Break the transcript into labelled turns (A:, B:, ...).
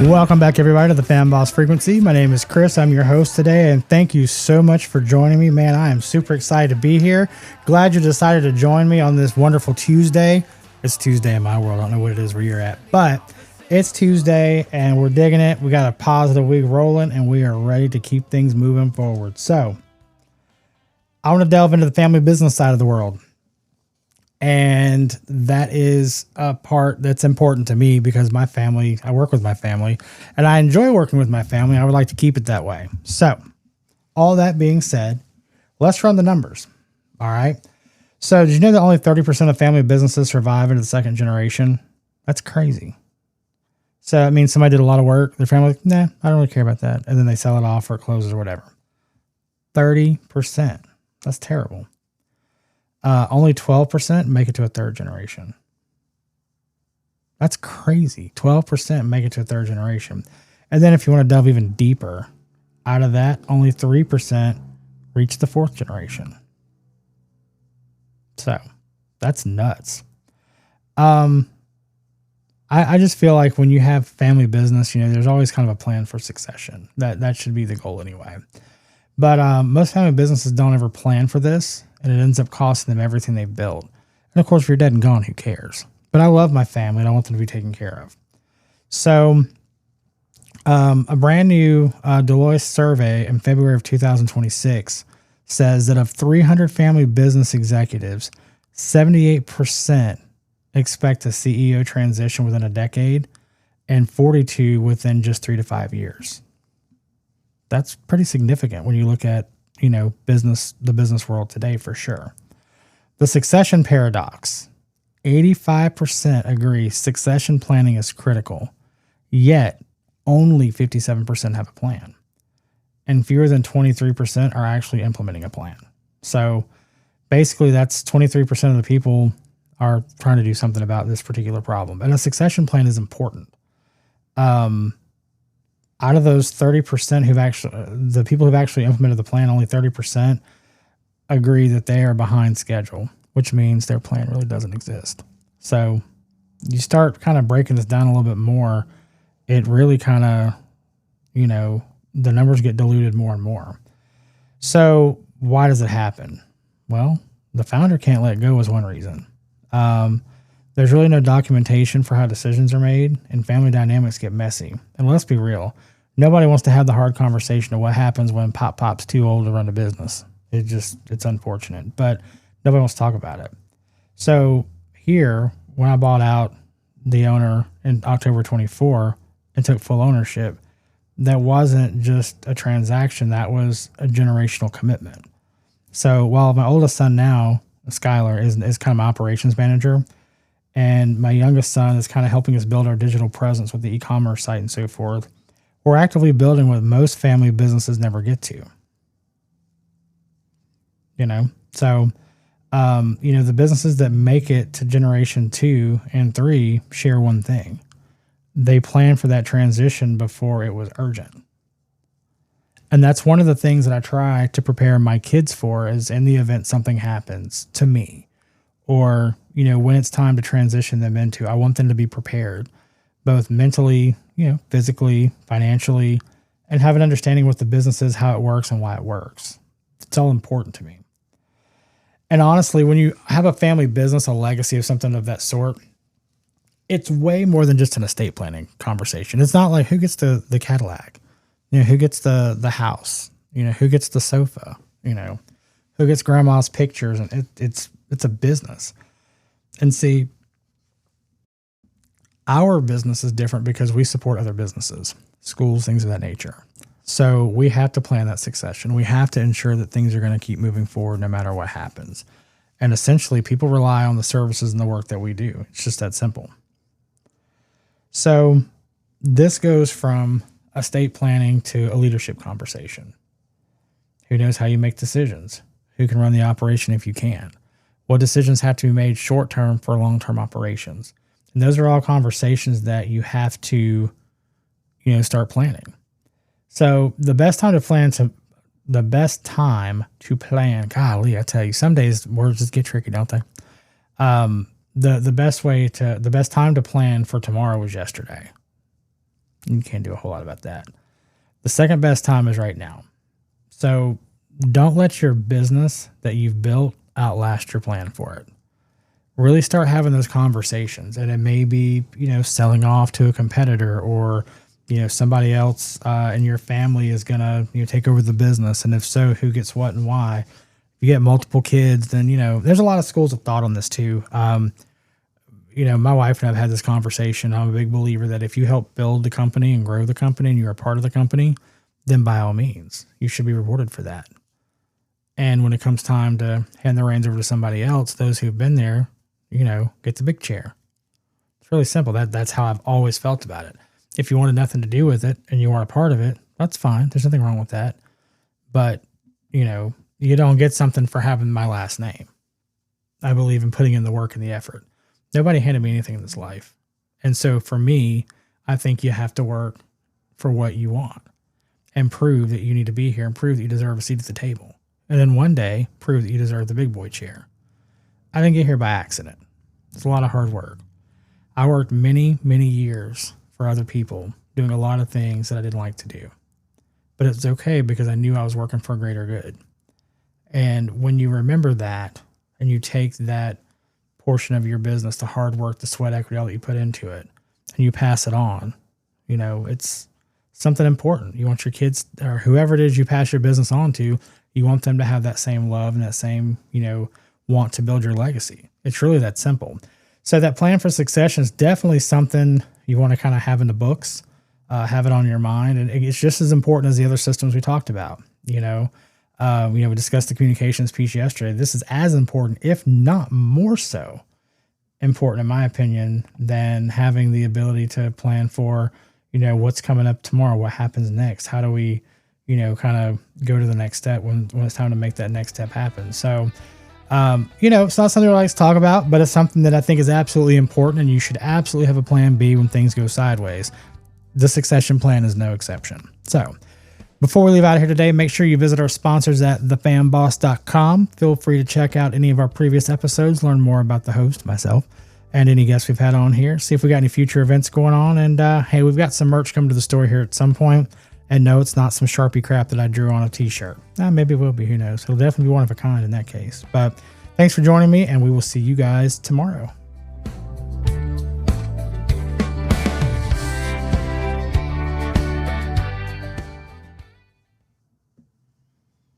A: Welcome back, everybody, to the Fan Boss Frequency. My name is Chris. I'm your host today, and thank you so much for joining me. Man, I am super excited to be here. Glad you decided to join me on this wonderful Tuesday. It's Tuesday in my world. I don't know what it is where you're at, but it's Tuesday, and we're digging it. We got a positive week rolling, and we are ready to keep things moving forward. So, I want to delve into the family business side of the world. And that is a part that's important to me because my family, I work with my family and I enjoy working with my family. I would like to keep it that way. So all that being said, let's run the numbers. All right. So did you know that only 30% of family businesses survive into the second generation? That's crazy. So it means somebody did a lot of work. Their family, nah, I don't really care about that. And then they sell it off or it closes or whatever. 30%. That's terrible. Only 12% make it to a third generation. That's crazy. 12% make it to a third generation. And then if you want to delve even deeper, out of that, only 3% reach the fourth generation. So that's nuts. I just feel like when you have family business, there's always kind of a plan for succession. That should be the goal anyway. But most family businesses don't ever plan for this. And it ends up costing them everything they've built. And of course, if you're dead and gone, who cares? But I love my family and I want them to be taken care of. So a brand new Deloitte survey in February of 2026 says that of 300 family business executives, 78% expect a CEO transition within a decade and 42 within just 3 to 5 years. That's pretty significant when you look at the business world today, for sure. The succession paradox. 85% agree succession planning is critical, yet only 57% have a plan. And fewer than 23% are actually implementing a plan. So basically that's 23% of the people are trying to do something about this particular problem. And a succession plan is important. Out of those 30% the people who've actually implemented the plan, only 30% agree that they are behind schedule, which means their plan really doesn't exist. So you start kind of breaking this down a little bit more, it really kind of, the numbers get diluted more and more. So why does it happen? Well, the founder can't let go is one reason. There's really no documentation for how decisions are made, and family dynamics get messy. And let's be real, nobody wants to have the hard conversation of what happens when Pop's too old to run a business. It's unfortunate, but nobody wants to talk about it. So here, when I bought out the owner in October 24 and took full ownership, that wasn't just a transaction, that was a generational commitment. So while my oldest son now, Skylar, is kind of my operations manager, and my youngest son is kind of helping us build our digital presence with the e-commerce site and so forth, we're actively building what most family businesses never get to. So, the businesses that make it to generation 2 and 3 share one thing. They plan for that transition before it was urgent. And that's one of the things that I try to prepare my kids for, is in the event something happens to me, or, when it's time to transition them into, I want them to be prepared, both mentally, physically, financially, and have an understanding what the business is, how it works, and why it works. It's all important to me. And honestly, when you have a family business, a legacy of something of that sort, it's way more than just an estate planning conversation. It's not like who gets the Cadillac, who gets the house, who gets the sofa, who gets grandma's pictures, and it's a business. And see, our business is different because we support other businesses, schools, things of that nature. So we have to plan that succession. We have to ensure that things are going to keep moving forward no matter what happens. And essentially, people rely on the services and the work that we do. It's just that simple. So this goes from estate planning to a leadership conversation. Who knows how you make decisions? Who can run the operation if you can? What decisions have to be made short-term for long-term operations? And those are all conversations that you have to, start planning. So the best time to plan, golly, I tell you, some days words just get tricky, don't they? The best time to plan for tomorrow was yesterday. You can't do a whole lot about that. The second best time is right now. So don't let your business that you've built outlast your plan for it. Really start having those conversations. And it may be, selling off to a competitor, or, somebody else in your family is going to take over the business. And if so, who gets what and why? If you get multiple kids, then, there's a lot of schools of thought on this too. My wife and I've had this conversation. I'm a big believer that if you help build the company and grow the company and you're a part of the company, then by all means, you should be rewarded for that. And when it comes time to hand the reins over to somebody else, those who've been there, get the big chair. It's really simple. That's how I've always felt about it. If you wanted nothing to do with it and you weren't a part of it, that's fine. There's nothing wrong with that. But, you don't get something for having my last name. I believe in putting in the work and the effort. Nobody handed me anything in this life. And so for me, I think you have to work for what you want and prove that you need to be here and prove that you deserve a seat at the table. And then one day, prove that you deserve the big boy chair. I didn't get here by accident. It's a lot of hard work. I worked many, many years for other people doing a lot of things that I didn't like to do. But it's okay because I knew I was working for a greater good. And when you remember that and you take that portion of your business, the hard work, the sweat equity, all that you put into it, and you pass it on, it's something important. You want your kids or whoever it is you pass your business on to, you want them to have that same love and that same, want to build your legacy. It's really that simple. So that plan for succession is definitely something you want to kind of have in the books, have it on your mind. And it's just as important as the other systems we talked about. We discussed the communications piece yesterday. This is as important, if not more so important, in my opinion, than having the ability to plan for, what's coming up tomorrow, what happens next, how do we, kind of go to the next step when it's time to make that next step happen. So, it's not something I like to talk about, but it's something that I think is absolutely important, and you should absolutely have a plan B when things go sideways. The succession plan is no exception. So before we leave out here today, make sure you visit our sponsors at thefamboss.com. Feel free to check out any of our previous episodes, learn more about the host, myself, and any guests we've had on here. See if we got any future events going on. And hey, we've got some merch coming to the store here at some point. And no, it's not some Sharpie crap that I drew on a t-shirt. Maybe it will be, who knows. It'll definitely be one of a kind in that case. But thanks for joining me, and we will see you guys tomorrow.